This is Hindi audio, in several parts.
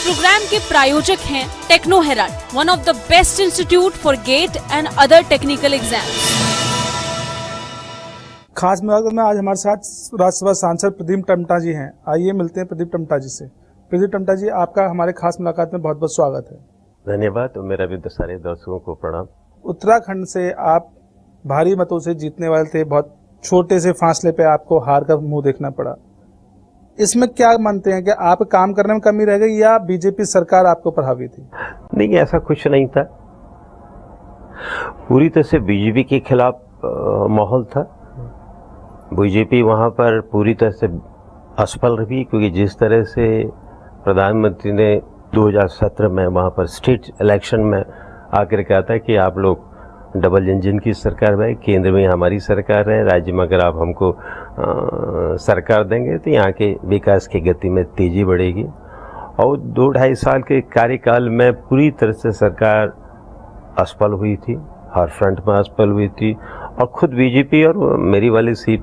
प्रोग्राम के प्रायोजक हैं Techno Herald, one of the best institute for GATE and other technical exams. खास मुलाकात में आज हमारे साथ राज्यसभा सांसद प्रदीप टम्टा जी हैं। आइए मिलते हैं प्रदीप टम्टा जी से। प्रदीप टम्टा जी, आपका हमारे खास मुलाकात में बहुत बहुत स्वागत है। धन्यवाद। मेरा भी सारे दर्शकों को प्रणाम। उत्तराखंड से आप भारी मतों से जीतने वाले थे, बहुत छोटे से फासले पे आपको हार का मुंह देखना पड़ा। इसमें क्या मानते हैं कि आप काम करने में कमी रह गई या बीजेपी सरकार आपको पर हावी थी? नहीं, ऐसा कुछ नहीं था। पूरी तरह से बीजेपी के खिलाफ माहौल था। बीजेपी वहां पर पूरी तरह से असफल रही, क्योंकि जिस तरह से प्रधानमंत्री ने 2017 में वहां पर स्टेट इलेक्शन में आकर कहा था कि आप लोग डबल इंजन की सरकार है, केंद्र में हमारी सरकार है, राज्य में अगर आप हमको सरकार देंगे तो यहाँ के विकास की गति में तेजी बढ़ेगी। और 2-2.5 साल के कार्यकाल में पूरी तरह से सरकार असफल हुई थी, हर फ्रंट में असफल हुई थी। और खुद बीजेपी और मेरी वाली सीट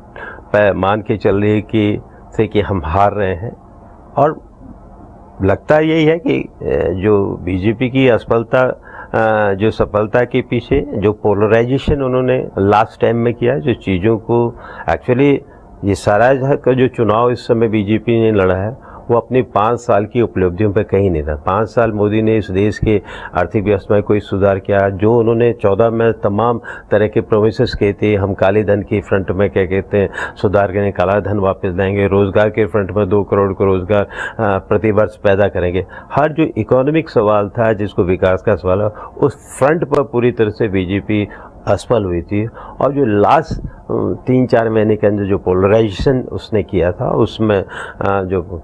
पर मान के चल रही कि हम हार रहे हैं। और लगता यही है कि जो बीजेपी की असफलता, जो सफलता के पीछे जो पोलराइजेशन उन्होंने लास्ट टाइम में किया, जो चीज़ों को एक्चुअली ये सारा का जो चुनाव इस समय बीजेपी ने लड़ा है वो अपनी 5 साल की उपलब्धियों पर कहीं नहीं था। 5 साल मोदी ने इस देश के आर्थिक व्यवस्था में कोई सुधार किया, जो उन्होंने 14 में तमाम तरह के प्रोमिसेस किए थे। हम काले धन की फ्रंट में क्या कहते हैं सुधार करेंगे, काला धन वापस लाएंगे, रोजगार के फ्रंट में 2 करोड़ को रोजगार प्रतिवर्ष पैदा करेंगे। हर जो इकोनॉमिक सवाल था, जिसको विकास का सवाल है, उस फ्रंट पर पूरी तरह से बीजेपी असफल हुई थी। और जो लास्ट 3-4 महीने के अंदर जो पोलराइजेशन उसने किया था, उसमें जो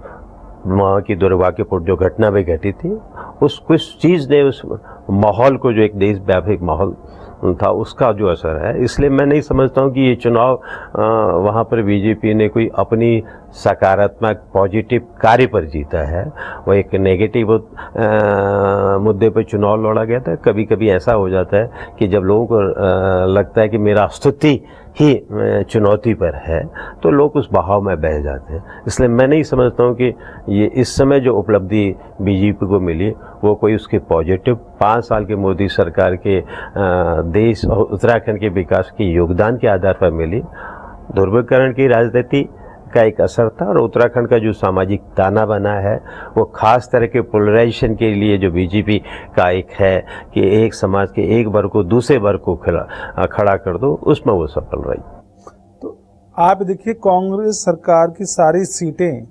वहाँ की दुर्भाग्यपूर्ण जो घटना भी घटी थी, उस कुछ चीज़ ने उस माहौल को, जो एक देशव्यापी माहौल था, उसका जो असर है। इसलिए मैं नहीं समझता हूँ कि ये चुनाव वहाँ पर बीजेपी ने कोई अपनी सकारात्मक पॉजिटिव कार्य पर जीता है। वो एक नेगेटिव मुद्दे पर चुनाव लड़ा गया था। कभी कभी ऐसा हो जाता है कि जब लोगों को लगता है कि मेरा अस्तित्व ही चुनौती पर है, तो लोग उस बहाव में बह जाते हैं। इसलिए मैं नहीं समझता हूँ कि ये इस समय जो उपलब्धि बीजेपी को मिली वो कोई उसके पॉजिटिव 5 साल के मोदी सरकार के देश और उत्तराखंड के विकास के योगदान के आधार पर मिली। ध्रुवीकरण की राजनीति का एक असर था। और उत्तराखंड का जो सामाजिक ताना बना है वो खास तरह के पोलराइजेशन के लिए जो बीजेपी का एक है कि एक समाज के एक वर्ग को दूसरे वर्ग को खड़ा कर दो, उसमें वो सफल रही। तो आप देखिए, कांग्रेस सरकार की सारी सीटें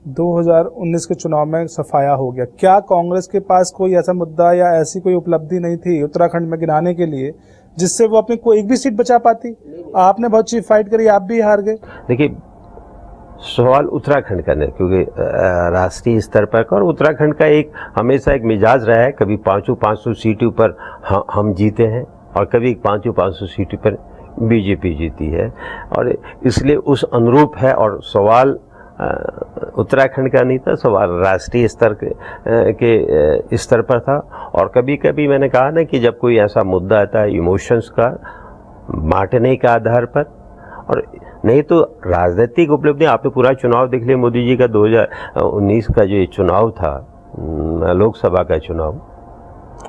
2019 के चुनाव में सफाया हो गया। क्या कांग्रेस के पास कोई ऐसा मुद्दा या ऐसी कोई उपलब्धि नहीं थी उत्तराखंड में गिनाने के लिए जिससे वो अपनी कोई एक भी सीट बचा पाती? आपने बहुत चीफ फाइट करी, आप भी हार गए। देखिए, सवाल उत्तराखंड का नहीं, क्योंकि राष्ट्रीय स्तर पर और उत्तराखंड का एक हमेशा एक मिजाज रहा है, कभी 500 सीटों पर हम जीते हैं और कभी 500 सीटों पर बीजेपी जीती है। और इसलिए उस अनुरूप है। और सवाल उत्तराखंड का नहीं था, सवाल राष्ट्रीय स्तर के स्तर पर था। और कभी कभी मैंने कहा ना कि जब कोई ऐसा मुद्दा आता है इमोशंस का बांटने का आधार पर, और नहीं तो राजनीतिक उपलब्धि। आपने पूरा चुनाव देख लिया मोदी जी का 2019 का जो चुनाव था, लोकसभा का चुनाव,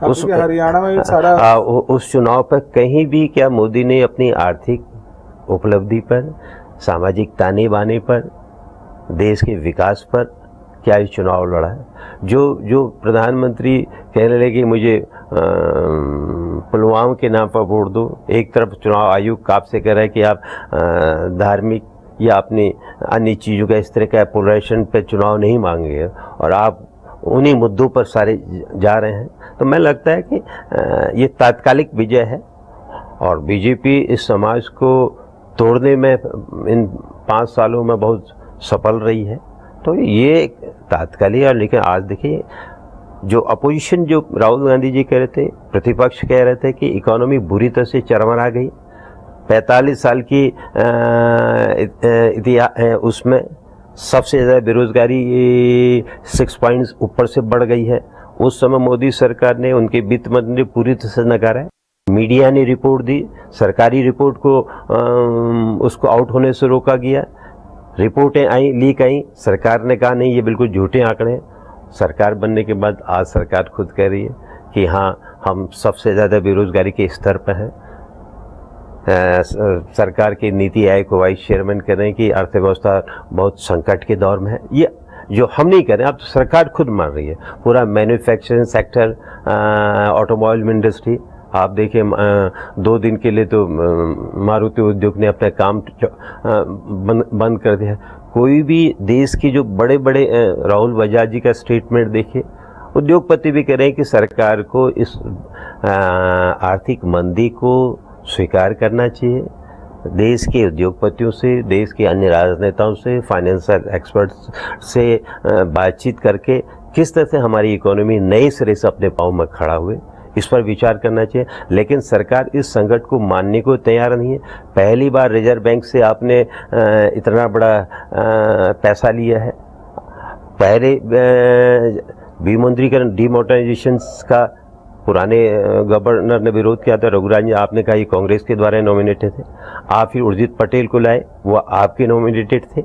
उस हरियाणा में सारा उस चुनाव पर कहीं भी क्या मोदी ने अपनी आर्थिक उपलब्धि पर, सामाजिक ताने बाने पर, देश के विकास पर क्या ये चुनाव लड़ा है? जो प्रधानमंत्री कहने लगे कि मुझे पुलवामा के नाम पर वोट दो, एक तरफ चुनाव आयोग आपसे कह रहा है कि आप धार्मिक या अपनी अन्य चीज़ों का इस तरह का पोलराइजेशन पे चुनाव नहीं मांगेंगे, और आप उन्हीं मुद्दों पर सारे जा रहे हैं। तो मैं लगता है कि ये तात्कालिक विजय है और बीजेपी इस समाज को तोड़ने में इन 5 सालों में बहुत सफल रही है। तो ये तात्कालिक है। लेकिन आज देखिए, जो अपोजिशन, जो राहुल गांधी जी कह रहे थे, प्रतिपक्ष कह रहे थे कि इकोनॉमी बुरी तरह से चरमरा गई, 45 साल की इतिहास उसमें सबसे ज़्यादा बेरोजगारी 6 पॉइंट्स ऊपर से बढ़ गई है। उस समय मोदी सरकार ने, उनके वित्त मंत्री ने पूरी तरह से नकारा है। मीडिया ने रिपोर्ट दी, सरकारी रिपोर्ट को उसको आउट होने से रोका गया। रिपोर्टें आई, लीक आई, सरकार ने कहा नहीं ये बिल्कुल झूठे आंकड़े हैं। सरकार बनने के बाद आज सरकार खुद कह रही है कि हाँ हम सबसे ज़्यादा बेरोजगारी के स्तर पर हैं। सरकार के नीति आयोग को वाइस चेयरमैन कह रहे हैं कि अर्थव्यवस्था बहुत संकट के दौर में है। ये जो हम नहीं कर रहे हैं, अब तो सरकार खुद मान रही है। पूरा मैन्युफैक्चरिंग सेक्टर, ऑटोमोबाइल इंडस्ट्री, आप देखिए 2 दिन के लिए तो मारुति उद्योग ने अपना काम बंद कर दिया। कोई भी देश की जो बड़े बड़े राहुल बजाज जी का स्टेटमेंट देखिए, उद्योगपति भी कह रहे हैं कि सरकार को इस आर्थिक मंदी को स्वीकार करना चाहिए। देश के उद्योगपतियों से, देश के अन्य राजनेताओं से, फाइनेंशियल एक्सपर्ट्स से बातचीत करके किस तरह से हमारी इकोनॉमी नए सिरे से अपने पांव में खड़ा हुए, इस पर विचार करना चाहिए। लेकिन सरकार इस संकट को मानने को तैयार नहीं है। पहली बार रिजर्व बैंक से आपने इतना बड़ा पैसा लिया है। पहले विमुद्रीकरण, डिमोनेटाइजेशन का पुराने गवर्नर ने विरोध किया था, रघुराज जी, आपने कहा ये कांग्रेस के द्वारा नॉमिनेटेड थे। आप फिर उर्जित पटेल को लाए, वो आपके नॉमिनेटेड थे।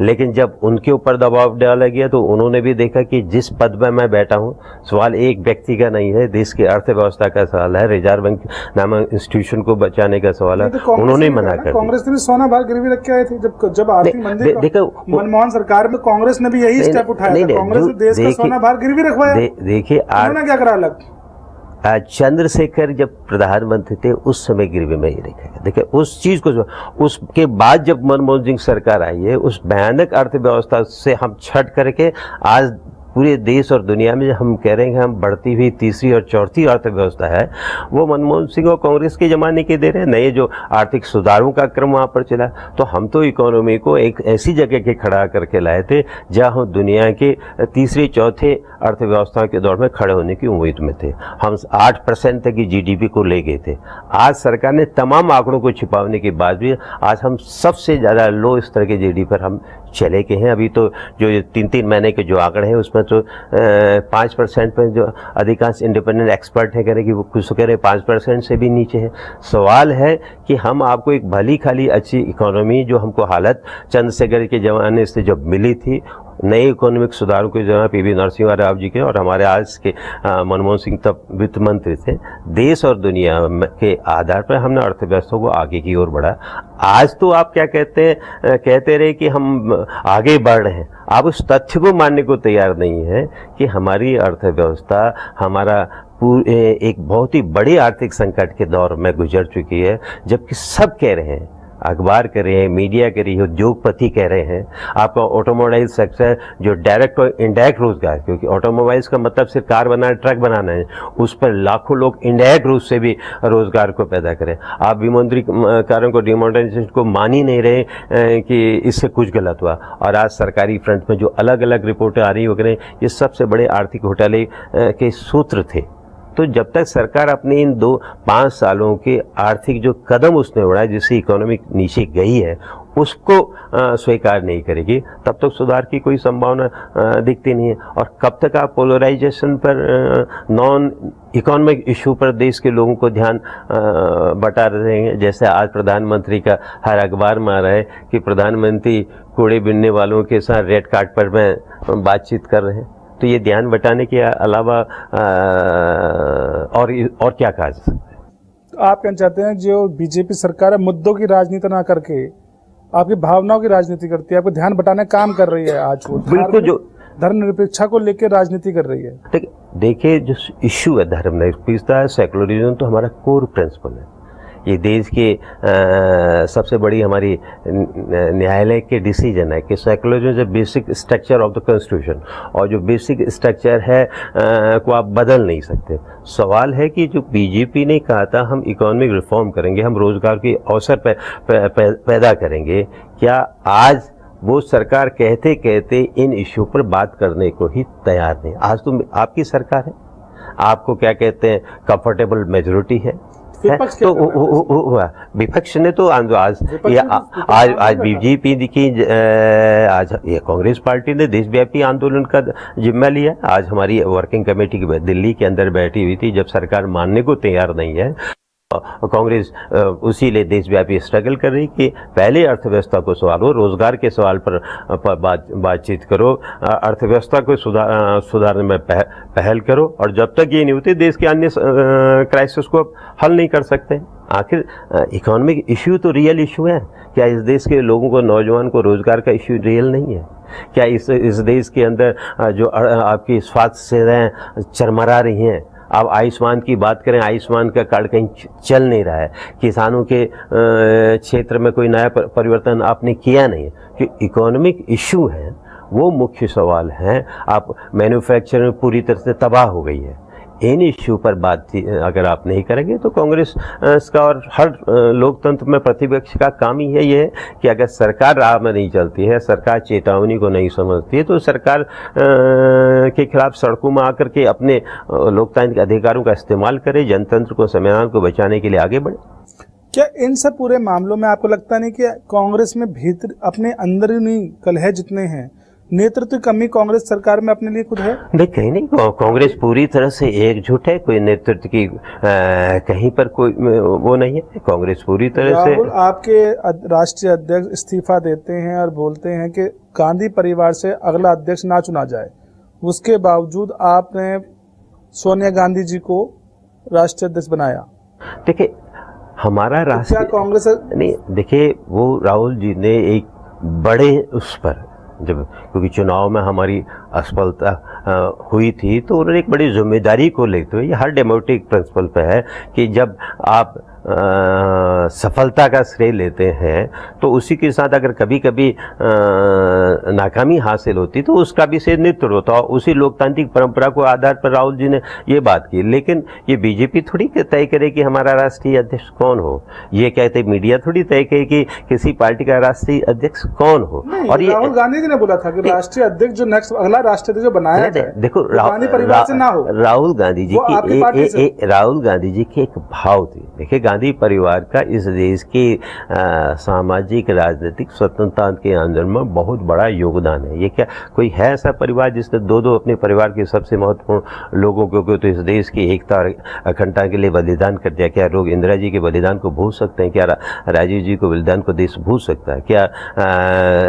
लेकिन जब उनके ऊपर दबाव डाला गया तो उन्होंने भी देखा कि जिस पद में मैं बैठा हूं, सवाल एक व्यक्ति का नहीं है, देश की अर्थव्यवस्था का सवाल है, रिजर्व बैंक नामक इंस्टीट्यूशन को बचाने का सवाल है। तो उन्होंने मना कर दिया। कांग्रेस ने भी सोना बाहर गिरवी रख के आए थे जब आर्थिक मंदी मनमोहन सरकार में कांग्रेस ने भी यही स्टेप उठाया था। कांग्रेस ने देश का सोना बाहर गिरवी रखवाया। देखिए उन्होंने क्या करा अलग? चंद्रशेखर जब प्रधानमंत्री थे उस समय गिरवी में ही रखा। देखिए उस चीज को, उसके बाद जब मनमोहन सिंह सरकार आई है, उस भयानक अर्थव्यवस्था से हम छट करके आज पूरे देश और दुनिया में हम कह रहे हैं कि हम बढ़ती हुई तीसरी और चौथी अर्थव्यवस्था है, वो मनमोहन सिंह और कांग्रेस के जमाने के दे रहे हैं। नए जो आर्थिक सुधारों का क्रम वहां पर चला, तो हम तो इकोनॉमी को एक ऐसी जगह के खड़ा करके लाए थे जहां हम दुनिया के तीसरे चौथे अर्थव्यवस्था के दौर में खड़े होने की उम्मीद में थे। हम 8% तक की GDP को ले गए थे। आज सरकार ने तमाम आंकड़ों को छिपाने के बाद भी आज हम सबसे ज्यादा लो स्तर के GDP पर हम चले गए हैं। अभी तो जो 3-3 महीने के जो आंकड़े हैं उसमें तो 5% पे जो अधिकांश इंडिपेंडेंट एक्सपर्ट है कह रहे कि वो कुछ कह रहे 5% से भी नीचे है। सवाल है कि हम आपको एक भली खाली अच्छी इकोनॉमी, जो हमको हालत चंद्रशेखर के जमाने से जब मिली थी, नए इकोनॉमिक सुधारों के जहाँ PV नरसिम्हा राव जी के और हमारे आज के मनमोहन सिंह तब वित्त मंत्री थे, देश और दुनिया के आधार पर हमने अर्थव्यवस्था को आगे की ओर बढ़ा। आज तो आप क्या कहते रहे कि हम आगे बढ़ रहे हैं, आप उस तथ्य को मानने को तैयार नहीं है कि हमारी अर्थव्यवस्था हमारा एक बहुत ही बड़े आर्थिक संकट के दौर में गुजर चुकी है। जबकि सब कह रहे हैं, अखबार कह रहे हैं, मीडिया कह रही है, उद्योगपति कह रहे हैं। आपका ऑटोमोबाइल सेक्टर जो डायरेक्ट और इनडायरेक्ट रोजगार, क्योंकि ऑटोमोबाइल्स का मतलब सिर्फ कार बनाना, ट्रक बनाना है, उस पर लाखों लोग इनडायरेक्ट रूप से भी रोजगार को पैदा करें। आप विमुद्रीकरण को, डिमोनेटाइजेशन को मान ही नहीं रहे कि इससे कुछ गलत हुआ। और आज सरकारी फ्रंट में जो अलग अलग रिपोर्टें आ रही हो रही, ये सबसे बड़े आर्थिक घोटाले के सूत्र थे। तो जब तक सरकार अपने इन 2-5 सालों के आर्थिक जो कदम उसने उठाया, जिससे इकोनॉमी नीचे गई है, उसको स्वीकार नहीं करेगी, तब तक सुधार की कोई संभावना दिखती नहीं है। और कब तक आप पोलराइजेशन पर, नॉन इकोनॉमिक इशू पर देश के लोगों को ध्यान बटा रहे हैं। जैसे आज प्रधानमंत्री का हर अखबार में आ रहा है कि प्रधानमंत्री कूड़े बीनने वालों के साथ रेड कार्ड पर में बातचीत कर रहे हैं। तो ये ध्यान बटाने के अलावा और क्या कहा जा सकता है? आप कहना चाहते हैं जो बीजेपी सरकार है, मुद्दों की राजनीति ना करके आपकी भावनाओं की राजनीति करती है, आपको ध्यान बटाने का काम कर रही है। आज वो बिल्कुल जो धर्मनिरपेक्षता को लेकर राजनीति कर रही है। देखिए जो इश्यू है धर्मनिरपेक्षता, सेकुलरिज्म तो हमारा कोर प्रिंसिपल है। ये देश के सबसे बड़ी हमारी न्यायालय के डिसीजन है कि secularism is the basic structure of the constitution, और जो बेसिक स्ट्रक्चर है को आप बदल नहीं सकते। सवाल है कि जो बीजेपी ने कहा था हम इकोनॉमिक रिफॉर्म करेंगे, हम रोजगार के अवसर पैदा करेंगे, क्या आज वो सरकार कहते कहते इन इश्यू पर बात करने को ही तैयार नहीं? आज तो आपकी सरकार है, आपको क्या कहते हैं कंफर्टेबल मेजोरिटी है। तो विपक्ष ने तो आज बीजेपी की, आज ये कांग्रेस पार्टी ने देशव्यापी आंदोलन का जिम्मा लिया। आज हमारी वर्किंग कमेटी दिल्ली के अंदर बैठी हुई थी, जब सरकार मानने को तैयार नहीं है कांग्रेस उसी लिए देशव्यापी स्ट्रगल कर रही कि पहले अर्थव्यवस्था को संवारो, रोजगार के सवाल पर बातचीत करो, अर्थव्यवस्था को सुधारने में पहल करो, और जब तक ये नहीं होती देश के अन्य क्राइसिस को हल नहीं कर सकते। आखिर इकोनॉमिक इश्यू तो रियल इश्यू है। क्या इस देश के लोगों को, नौजवान को रोजगार का इश्यू रियल नहीं है? क्या इस देश के अंदर जो आपकी स्वास्थ्य सेवाएं चरमरा रही हैं, आप आयुष्मान की बात करें, आयुष्मान का कार्ड कहीं चल नहीं रहा है, किसानों के क्षेत्र में कोई नया परिवर्तन आपने किया नहीं है, कि इकोनॉमिक इश्यू है वो मुख्य सवाल है। आप मैन्युफैक्चरिंग पूरी तरह से तबाह हो गई है। इन इश्यू पर बात अगर आप नहीं करेंगे तो कांग्रेस का और हर लोकतंत्र में प्रतिपक्ष का काम ही है ये कि अगर सरकार राह में नहीं चलती है, सरकार चेतावनी को नहीं समझती है, तो सरकार के खिलाफ सड़कों में आकर के अपने लोकतांत्रिक अधिकारों का इस्तेमाल करे, जनतंत्र को, संविधान को बचाने के लिए आगे बढ़े। क्या इन सब पूरे मामलों में आपको लगता नहीं कि कांग्रेस में भीतर अपने अंदरूनी कलह जितने हैं, नेतृत्व कमी कांग्रेस सरकार में अपने लिए खुद है? नहीं, कहीं नहीं। कांग्रेस पूरी तरह से एकजुट है, कोई नेतृत्व की कहीं पर कोई वो नहीं है। कांग्रेस पूरी तरह से। राहुल, आपके राष्ट्रीय अध्यक्ष इस्तीफा देते हैं और बोलते हैं कि गांधी परिवार से अगला अध्यक्ष ना चुना जाए, उसके बावजूद आपने सोनिया गांधी जी को राष्ट्रीय अध्यक्ष बनाया। देखिए, हमारा राष्ट्रीय कांग्रेस नहीं, देखिए वो राहुल जी ने एक बड़े उस पर जब, क्योंकि चुनाव में हमारी असफलता हुई थी, तो उन्होंने एक बड़ी जिम्मेदारी को लेते हुए, ये हर डेमोक्रेटिक प्रिंसिपल पे है कि जब आप सफलता का श्रेय लेते हैं तो उसी के साथ अगर कभी कभी नाकामी हासिल होती तो उसका भी श्रेय नेतृत्व होता है। उसी लोकतांत्रिक परंपरा को आधार पर राहुल जी ने ये बात की। लेकिन ये बीजेपी थोड़ी तय करे कि हमारा राष्ट्रीय अध्यक्ष कौन हो, ये कहते मीडिया थोड़ी तय करे कि किसी पार्टी का राष्ट्रीय अध्यक्ष कौन हो। और ये राहुल गांधी जी ने बोला था कि राष्ट्रीय अध्यक्ष जो नेक्स्ट अगला राष्ट्रीय अध्यक्ष जो बनाया जाए, देखो गांधी परिवार से ना हो। राहुल गांधी जी की एक भाव थी। देखिए, गांधी परिवार का इस देश की सामाजिक राजनीतिक स्वतंत्रता के आंदोलन में बहुत बड़ा योगदान है। ये क्या कोई है ऐसा परिवार जिसने दो अपने परिवार के सबसे महत्वपूर्ण लोगों को तो इस देश की एकता और अखंडता के लिए बलिदान कर दिया? क्या लोग इंदिरा जी के बलिदान को भूल सकते हैं? क्या राजीव जी को बलिदान को देश भूल सकता है? क्या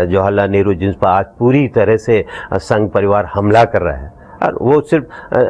जवाहरलाल नेहरू जिन पर आज पूरी तरह से संघ परिवार हमला कर रहा है, और वो सिर्फ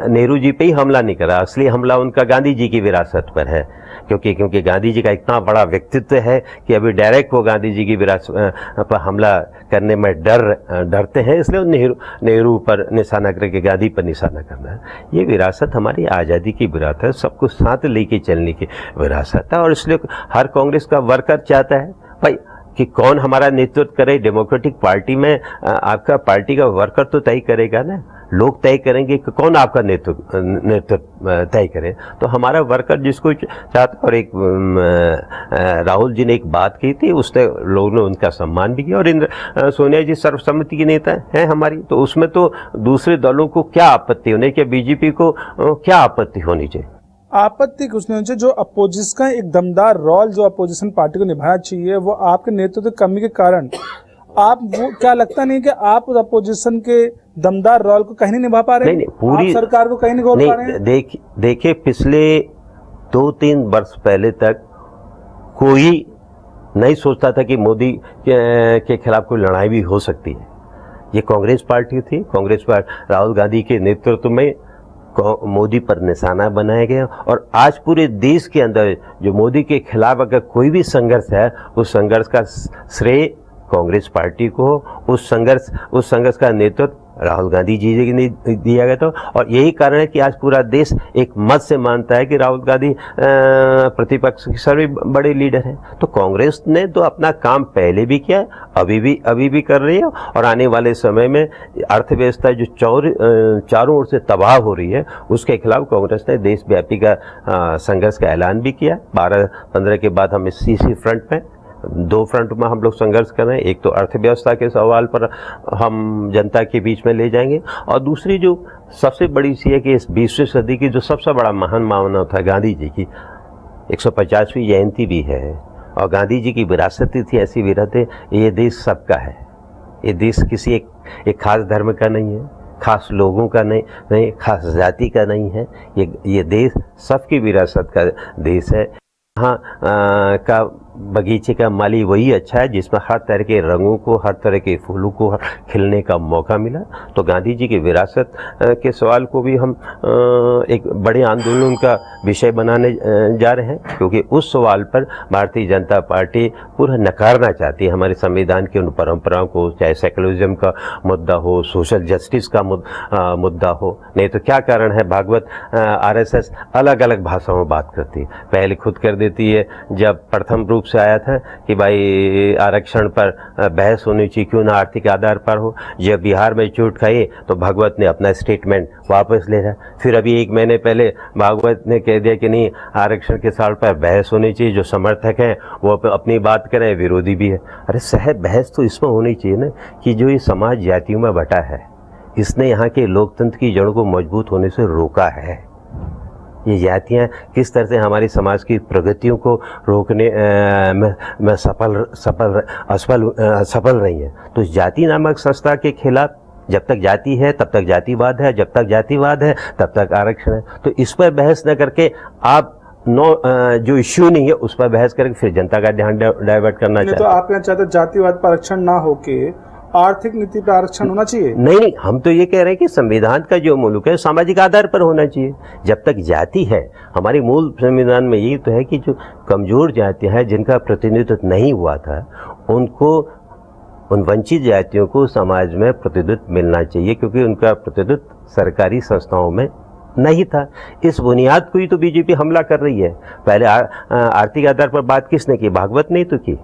नेहरू जी पे ही हमला नहीं करा, असली हमला उनका गांधी जी की विरासत पर है। क्योंकि गांधी जी का इतना बड़ा व्यक्तित्व है कि अभी डायरेक्ट वो गांधी जी की विरासत पर हमला करने में डरते हैं, इसलिए नेहरू पर निशाना करके गांधी पर निशाना करना है। ये विरासत हमारी आज़ादी की विरासत है, सबको साथ लेके चलने की विरासत है, और इसलिए हर कांग्रेस का वर्कर चाहता है भाई कि कौन हमारा नेतृत्व करे। डेमोक्रेटिक पार्टी में आपका पार्टी का वर्कर तो तय करेगा ना, लोग तय करेंगे कि कौन आपका नेतृत्व तय करे। तो हमारा वर्कर जिसको चाहता, और एक राहुल जी ने एक बात की थी, उसने लोगों ने उनका सम्मान भी किया, और सोनिया जी सर्वसम्मति की नेता हैं हमारी, तो उसमें तो दूसरे दलों को क्या आपत्ति होनी चाहिए, बीजेपी को क्या आपत्ति होनी चाहिए? आपत्ति कुछ नहीं होनी चाहिए। जो अपोजिशन का एक दमदार रोल जो अपोजिशन पार्टी को निभाना चाहिए, वो आपके नेतृत्व कमी के कारण आप वो क्या लगता नहीं कि आप उस अपोजिशन के दमदार रोल को कहीं नहीं निभा पा रहे? नहीं, पूरी सरकार को कहीं नहीं खोल पा रहे हैं। देखिए, पिछले 2-3 वर्ष पहले तक कोई नहीं सोचता था कि मोदी के खिलाफ कोई लड़ाई भी हो सकती है। ये कांग्रेस पार्टी थी, कांग्रेस पार्टी राहुल गांधी के नेतृत्व में मोदी पर निशाना बनाया गया, और आज पूरे देश के अंदर जो मोदी के खिलाफ अगर कोई भी संघर्ष है, उस संघर्ष का श्रेय कांग्रेस पार्टी को, उस संघर्ष का नेतृत्व राहुल गांधी जी ने दिया गया था। और यही कारण है कि आज पूरा देश एक मत से मानता है कि राहुल गांधी प्रतिपक्ष के सर्वे बड़े लीडर हैं। तो कांग्रेस ने तो अपना काम पहले भी किया, अभी भी कर रही है, और आने वाले समय में अर्थव्यवस्था जो चारों ओर से तबाह हो रही है, उसके खिलाफ कांग्रेस ने देशव्यापी का संघर्ष का ऐलान भी किया। 12-15 के बाद हम इसी फ्रंट में 2 फ्रंट में हम लोग संघर्ष कर रहे हैं। एक तो अर्थव्यवस्था के सवाल पर हम जनता के बीच में ले जाएंगे, और दूसरी जो सबसे बड़ी सी है कि इस 20वीं सदी की जो सबसे बड़ा महान मानव था गांधी जी की 150वीं जयंती भी है, और गांधी जी की विरासत थी ऐसी विरासत, ये देश सबका है। ये देश किसी एक खास धर्म का नहीं है, खास लोगों का नहीं, खास जाति का नहीं है। ये देश सबकी विरासत का देश है। हाँ का बगीचे का माली वही अच्छा है जिसमें हर तरह के रंगों को, हर तरह के फूलों को खिलने का मौका मिला। तो गांधी जी की विरासत के सवाल को भी हम एक बड़े आंदोलन का विषय बनाने जा रहे हैं, क्योंकि उस सवाल पर भारतीय जनता पार्टी पूरा नकारना चाहती है हमारे संविधान की उन परंपराओं को, चाहे सेकुलरिज्म का मुद्दा हो, सोशल जस्टिस का मुद्दा हो। नहीं तो क्या कारण है भागवत आरएसएस अलग अलग भाषाओं में बात करती है। पहले खुद कर देती है जब प्रथम रूप से आया था कि भाई आरक्षण पर बहस होनी चाहिए, क्यों ना आर्थिक आधार पर हो। जब बिहार में चोट खाई तो भागवत ने अपना स्टेटमेंट वापस ले रहा। फिर अभी एक महीने पहले भागवत ने कह दिया कि नहीं आरक्षण के साल पर बहस होनी चाहिए, जो समर्थक हैं वो अपनी बात करें, विरोधी भी है। अरे साहब बहस तो इसमें होनी चाहिए ना कि जो ये समाज जातियों में बटा है, इसने यहाँ के लोकतंत्र की जड़ों को मजबूत होने से रोका है। ये जातियाँ किस तरह से हमारी समाज की प्रगतियों को रोकने में सफल रही हैं। तो जाति नामक संस्था के खिलाफ जब तक जाति है तब तक जातिवाद है, जब तक जातिवाद है तब तक आरक्षण है। तो इस पर बहस न करके आप जो इश्यू नहीं है उस पर बहस करके फिर जनता का ध्यान डाइवर्ट करना चाहते हैं। तो आप यहाँ चाहते जातिवाद पर आरक्षण ना होके आर्थिक नीति पर आरक्षण होना चाहिए? नहीं, हम तो ये कह रहे हैं कि संविधान का जो मुल्क है सामाजिक आधार पर होना चाहिए। जब तक जाति है, हमारी मूल संविधान में यही तो है कि जो कमजोर जातियां हैं जिनका प्रतिनिधित्व नहीं हुआ था, उनको, उन वंचित जातियों को समाज में प्रतिनिधित्व मिलना चाहिए, क्योंकि उनका प्रतिनिधित्व सरकारी संस्थाओं में नहीं था। इस बुनियाद को ही तो बीजेपी हमला कर रही है। पहले आर्थिक आधार पर बात किसने की? भागवत ने तो की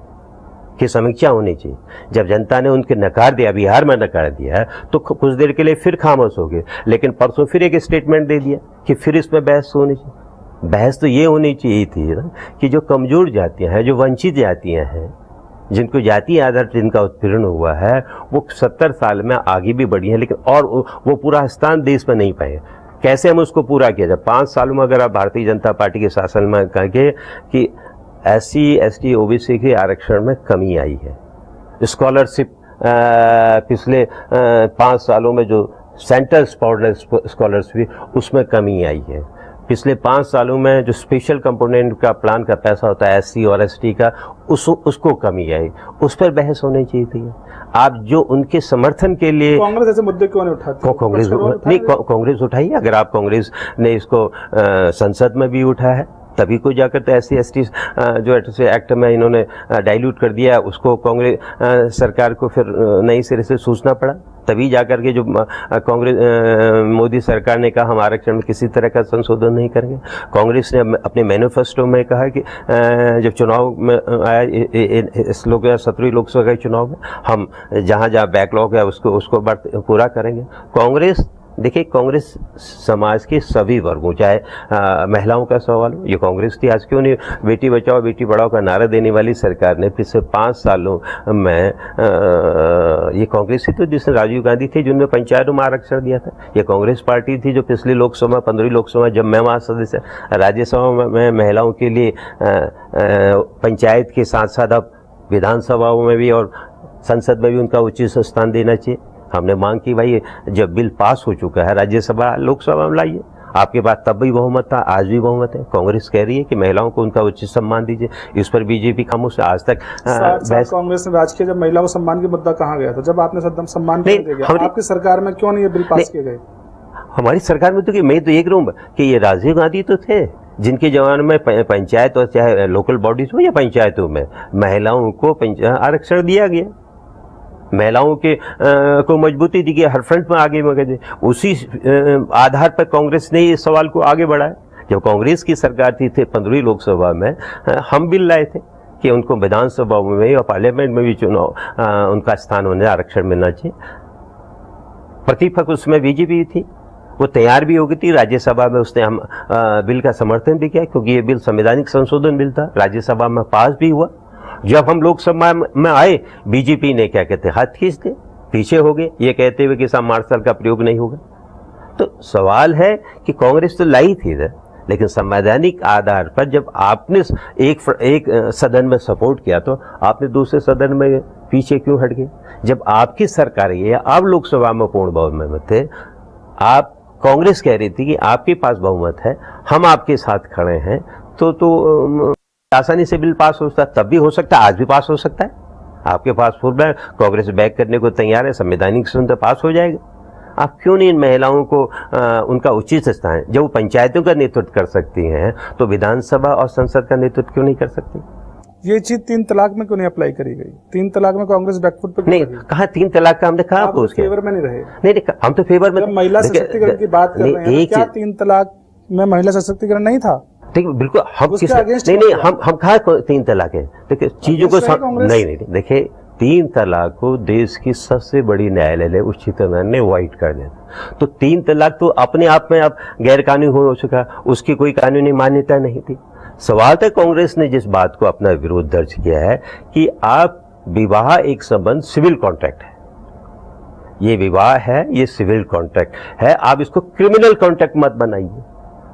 कि समीक्षा होनी चाहिए। जब जनता ने उनके नकार दिया, बिहार में नकार दिया है, तो कुछ देर के लिए फिर खामोश हो गए, लेकिन परसों फिर एक स्टेटमेंट दे दिया कि फिर इसमें बहस होनी चाहिए। बहस तो ये होनी चाहिए थी ना कि जो कमजोर जातियां हैं, जो वंचित जातियां हैं, जिनको जातीय आधार पर जिनका उत्पीड़न हुआ है, वो 70 साल में आगे भी बढ़ी है, लेकिन और वो पूरा स्थान देश में नहीं पाए। कैसे हम उसको पूरा किया? जब 5 सालों में अगर आप भारतीय जनता पार्टी के शासन में कहेंगे कि SC, ST, OBC के आरक्षण में कमी आई है, स्कॉलरशिप पिछले 5 सालों में जो सेंट्रल स्कॉलरशिप उसमें कमी आई है। पिछले 5 सालों में जो स्पेशल कंपोनेंट का प्लान का पैसा होता है SC और ST का, उसको कमी आई, उस पर बहस होनी चाहिए थी। आप जो उनके समर्थन के लिए कांग्रेस ऐसे मुद्दे क्यों नहीं उठाती? कांग्रेस उठाई। अगर आप कांग्रेस ने इसको संसद में भी उठाया है, तभी को जाकर तो SC, ST जो एक्ट में इन्होंने डाइल्यूट कर दिया, उसको कांग्रेस सरकार को फिर नई सिरे से सोचना पड़ा। तभी जाकर के जो कांग्रेस मोदी सरकार ने कहा हम आरक्षण में किसी तरह का संशोधन नहीं करेंगे। कांग्रेस ने अपने मैनिफेस्टो में कहा कि जब चुनाव में आया इस 17वीं लोकसभा के चुनाव में, हम जहाँ जहाँ बैकलॉग है उसको पूरा करेंगे। कांग्रेस देखिए, कांग्रेस समाज के सभी वर्गों, चाहे महिलाओं का सवाल हो, ये कांग्रेस थी। आज क्यों नहीं बेटी बचाओ बेटी पढ़ाओ का नारा देने वाली सरकार ने पिछले 5 सालों में ये कांग्रेस ही तो जिसने, राजीव गांधी थे जिन्होंने पंचायतों में आरक्षण दिया था। ये कांग्रेस पार्टी थी जो पिछली लोकसभा 15वीं लोकसभा जब मैं वहाँ सदस्य, राज्यसभा में महिलाओं के लिए पंचायत के साथ साथ अब विधानसभाओं में भी और संसद में भी उनका उचित स्थान देना चाहिए। हमने मांग की भाई जब बिल पास हो चुका है राज्यसभा लोकसभा में लाइए। आपके पास तब भी बहुमत था, आज भी बहुमत है। कांग्रेस कह रही है कि महिलाओं को उनका उचित सम्मान दीजिए, इस पर बीजेपी खामोश है। आज तक कांग्रेस ने राज किया जब महिलाओं सम्मान के मुद्दा कहाँ गया था? जब आपने सम्मान किया, आपकी सरकार में क्यों नहीं ये बिल पास किए गए? हमारी सरकार में तो मैं तो ये कहूँ कि ये राजीव गांधी तो थे जिनके जमाने में पंचायत और चाहे लोकल बॉडीज हो या पंचायतों में महिलाओं को आरक्षण दिया गया, महिलाओं के को मजबूती दी गई, हर फ्रंट में आगे मगे। उसी आधार पर कांग्रेस ने इस सवाल को आगे बढ़ाया। जब कांग्रेस की सरकार थी 15वीं लोकसभा में हम बिल लाए थे कि उनको विधानसभा में और पार्लियामेंट में भी चुनाव उनका स्थान होने, आरक्षण मिलना चाहिए। प्रतिपक्ष उसमें बीजेपी थी, वो तैयार भी हो गई थी। राज्यसभा में उसने हम बिल का समर्थन भी किया, क्योंकि ये बिल संवैधानिक संशोधन बिल था। राज्यसभा में पास भी हुआ। जब हम लोकसभा में आए, बीजेपी ने क्या कहते हाथ खींच दिए, पीछे हो गए, ये कहते हुए कि सब मार्शल का प्रयोग नहीं होगा। तो सवाल है कि कांग्रेस तो लाई थी इधर, लेकिन संवैधानिक आधार पर जब आपने एक सदन में सपोर्ट किया तो आपने दूसरे सदन में पीछे क्यों हट गए? जब आपकी सरकार है, आप लोकसभा में पूर्ण बहुमत में थे, आप कांग्रेस कह रही थी कि आपके पास बहुमत है, हम आपके साथ खड़े हैं, तो आसानी से बिल पास हो सकता है, तब भी हो सकता है, आज भी पास हो सकता है। आपके पास फुल बैक, कांग्रेस बैक करने को तैयार है, संवैधानिक सुनते पास हो जाएगा। आप क्यों नहीं इन महिलाओं को उनका उचित स्थान, जब वो पंचायतों का नेतृत्व कर सकती हैं तो विधानसभा और संसद का नेतृत्व क्यों नहीं कर सकती? ये चीज 3 तलाक में क्यों नहीं अप्लाई करी गई? 3 तलाक में कांग्रेस बैकफुट पे नहीं कहा, 3 तलाक का हमने कहा आप उसके फेवर में नहीं रहे। नहीं, हम तो फेवर में, महिला सशक्तिकरण की बात कर रहे हैं, क्या 3 तलाक में महिला सशक्तिकरण नहीं था? ठीक, बिल्कुल। हम किस नहीं, हम कहा 3 तलाक है। देखिए चीजों को नहीं, देखिए 3 तलाक को देश की सबसे बड़ी न्यायालय ने, उच्चतम न्यायालय ने अवॉइड कर दिया। तो 3 तलाक तो अपने आप में अब गैर कानूनी हो चुका, उसकी कोई कानूनी मान्यता नहीं थी। सवाल था कांग्रेस ने जिस बात को अपना विरोध दर्ज किया है कि आप विवाह एक संबंध सिविल कॉन्ट्रैक्ट है, ये विवाह है, ये सिविल कॉन्ट्रैक्ट है, आप इसको क्रिमिनल कॉन्ट्रैक्ट मत बनाइए।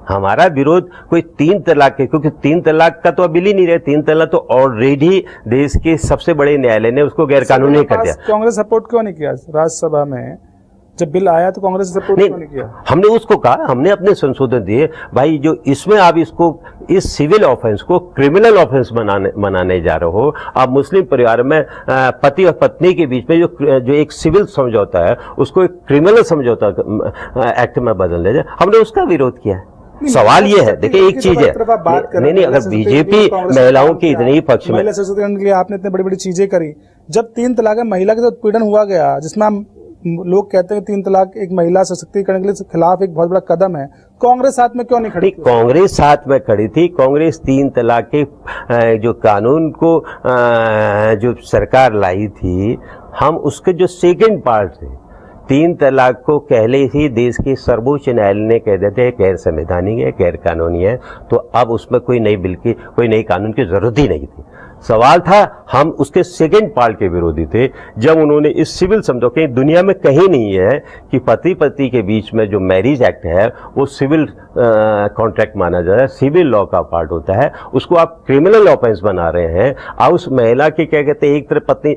हमारा विरोध कोई 3 तलाक के, क्योंकि 3 तलाक का तो अब बिल ही नहीं रहे। 3 तलाक तो ऑलरेडी देश के सबसे बड़े न्यायालय ने उसको गैर कानूनी कर दिया। कांग्रेस सपोर्ट क्यों नहीं किया राज्यसभा में? जब बिल आया तो कांग्रेस सपोर्ट क्यों नहीं किया? हमने उसको कहा, हमने अपने संशोधन दिए, भाई जो इसमें आप इसको इस सिविल ऑफेंस को क्रिमिनल ऑफेंस बनाने जा रहे हो। आप मुस्लिम परिवार में पति और पत्नी के बीच में जो एक सिविल समझौता है उसको एक क्रिमिनल समझौता एक्ट में बदल दिया। हमने उसका विरोध किया है। सवाल ये है, देखिए एक चीज है, नहीं, अगर बीजेपी महिलाओं के इतने ही पक्ष में, महिला सशक्तिकरण के लिए आपने इतनी बड़ी बड़ी चीजें करी, जब 3 तलाक में महिला के साथ उत्पीड़न हुआ गया, जिसमें हम लोग कहते हैं 3 तलाक एक महिला सशक्तिकरण के खिलाफ एक बहुत बड़ा कदम है, कांग्रेस साथ में क्यों नहीं खड़ी? कांग्रेस साथ में खड़ी थी। कांग्रेस 3 तलाक के जो कानून को जो सरकार लाई थी, हम उसके जो सेकंड पार्ट थे, 3 तलाक को पहले ही देश के सर्वोच्च न्यायालय ने कह देते हैं गैर संवैधानिक है, गैर कानूनी है, तो अब उसमें कोई नई बिल की, कोई नई कानून की जरूरत ही नहीं थी। सवाल था, हम उसके सेकंड पार्ट के विरोधी थे, जब उन्होंने इस सिविल समझौते, दुनिया में कहीं नहीं है कि पति पत्नी के बीच में जो मैरिज एक्ट है वो सिविल कॉन्ट्रैक्ट माना जाता है, सिविल लॉ का पार्ट होता है, उसको आप क्रिमिनल ऑफेंस बना रहे हैं। और उस महिला के क्या कहते हैं, एक तरफ पत्नी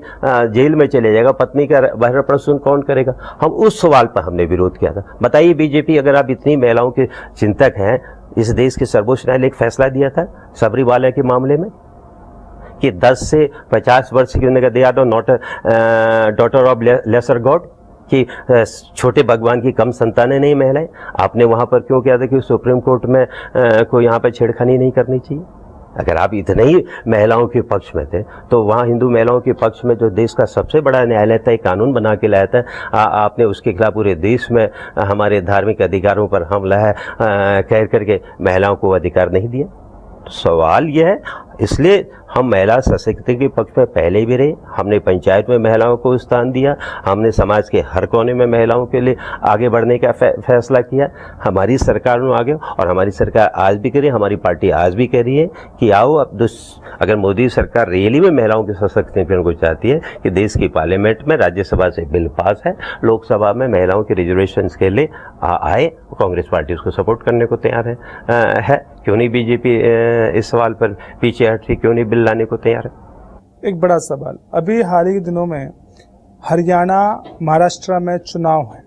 जेल में चले जाएगा, पत्नी का भरण पोषण कौन करेगा? हम उस सवाल पर हमने विरोध किया था। बताइए बीजेपी, अगर आप इतनी महिलाओं के चिंतक हैं, इस देश के सर्वोच्च न्यायालय एक फैसला दिया था सबरीमाला के मामले में कि 10 से 50 वर्ष की उन्होंने दिया तो not daughter of lesser god, कि छोटे भगवान की कम संतानें नहीं महिलाएं। आपने वहां पर क्यों किया था कि सुप्रीम कोर्ट में को यहाँ पर छेड़खानी नहीं करनी चाहिए? अगर आप इतने ही महिलाओं के पक्ष में थे तो वहाँ हिंदू महिलाओं के पक्ष में जो देश का सबसे बड़ा न्यायालय था, एक कानून बना के लाया था, आपने उसके खिलाफ पूरे देश में हमारे धार्मिक अधिकारों पर हमला है कह करके महिलाओं को अधिकार नहीं दिया। तो सवाल यह है, इसलिए हम महिला सशक्तिकरण के पक्ष में पहले भी रहे। हमने पंचायत में महिलाओं को स्थान दिया, हमने समाज के हर कोने में महिलाओं के लिए आगे बढ़ने का फैसला किया। हमारी सरकार ने आगे, और हमारी सरकार आज भी कह रही है, हमारी पार्टी आज भी कह रही है कि आओ अब अगर मोदी सरकार रियली में महिलाओं के सशक्तिकरण को चाहती है कि देश की पार्लियामेंट में, राज्यसभा से बिल पास है, लोकसभा में महिलाओं के रिजर्वेशन के लिए आए, कांग्रेस पार्टी उसको सपोर्ट करने को तैयार है। क्यों नहीं बीजेपी इस सवाल पर पीछे हट रही, क्यों नहीं बिल लाने को तैयार है? एक बड़ा सवाल, अभी हाल ही के दिनों में हरियाणा, महाराष्ट्र में चुनाव है।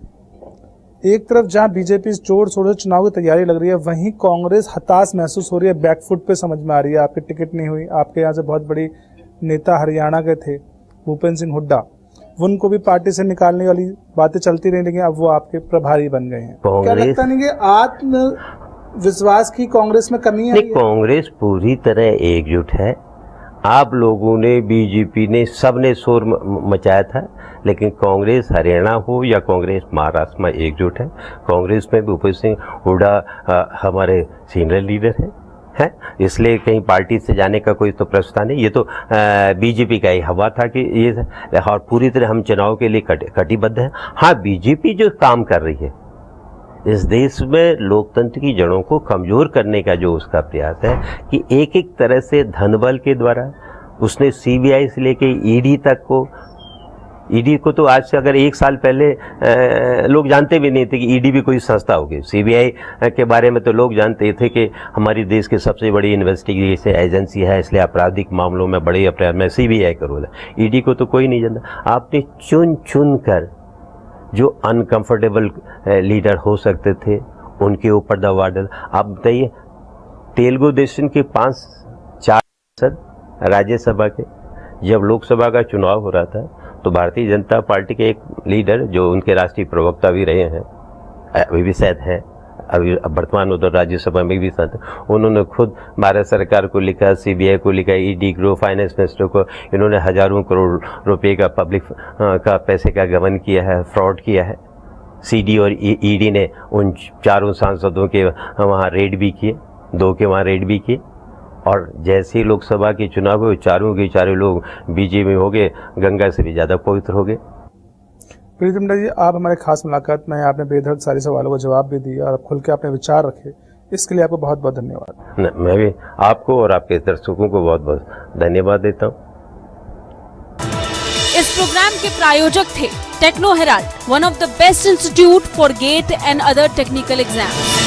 एक तरफ जहां बीजेपी जोर शोर से चुनाव की तैयारी लग रही है, वहीं कांग्रेस हताश महसूस हो रही है, बैकफुट पे समझ में आ रही है। आपकी टिकट नहीं हुई, आपके यहाँ से बहुत बड़ी नेता हरियाणा के थे भूपेंद्र सिंह हुड्डा, उनको भी पार्टी से निकालने वाली बातें चलती रही, लेकिन अब वो आपके प्रभारी बन गए हैं। क्या लगता नहीं कि आत्मविश्वास की कांग्रेस में कमी है? कांग्रेस पूरी तरह एकजुट है। आप लोगों ने, बीजेपी ने, सबने शोर मचाया था, लेकिन कांग्रेस हरियाणा हो या कांग्रेस महाराष्ट्र में एकजुट है। कांग्रेस में भूपेंद्र सिंह हुड्डा हमारे सीनियर लीडर हैं, इसलिए कहीं पार्टी से जाने का कोई तो प्रश्न नहीं। ये तो बीजेपी का ही हवा था कि ये, और पूरी तरह हम चुनाव के लिए कटिबद्ध हैं। हाँ, बीजेपी जो काम कर रही है इस देश में लोकतंत्र की जड़ों को कमजोर करने का जो उसका प्रयास है कि एक एक तरह से धनबल के द्वारा उसने सीबीआई से लेके ईडी तक को, ईडी को तो आज से अगर 1 साल पहले लोग जानते भी नहीं थे कि ईडी भी कोई संस्था होगी। सीबीआई के बारे में तो लोग जानते थे कि हमारी देश की सबसे बड़ी इन्वेस्टिगेशन एजेंसी है, इसलिए आपराधिक मामलों में बड़े अपराध में सीबीआई का रोल है। ईडी को तो कोई नहीं जानता। आपने चुन चुन कर जो अनकंफर्टेबल लीडर हो सकते थे उनके ऊपर दबाव डाला। आप बताइए, तेलुगु देशम के 5-4 राज्यसभा के जब लोकसभा का चुनाव हो रहा था तो भारतीय जनता पार्टी के एक लीडर जो उनके राष्ट्रीय प्रवक्ता भी रहे हैं, अभी भी शायद हैं, अभी वर्तमान उधर राज्यसभा में भी साथ, उन्होंने खुद भारत सरकार को लिखा, सीबीआई को लिखा, ईडी को, फाइनेंस मिनिस्टर को, इन्होंने हजारों करोड़ रुपए का पब्लिक का पैसे का गबन किया है, फ्रॉड किया है। सीडी और ईडी ने उन चारों सांसदों के वहाँ रेड भी किए, 2 के वहाँ रेड भी किए, और जैसे ही लोकसभा के चुनाव हुए चारों के चारों लोग बीजेपी में हो गए, गंगा से भी ज्यादा पवित्र हो गए। प्रीति जिंटा जी, आप हमारे खास मुलाकात में आपने बेधड़क सारे सवालों का जवाब भी दिया और खुल के आपने विचार रखे, इसके लिए आपको बहुत बहुत धन्यवाद। मैं भी आपको और आपके दर्शकों को बहुत बहुत धन्यवाद देता हूँ। इस प्रोग्राम के प्रायोजक थे Techno Herald, one of the best institute for GATE and other technical exams.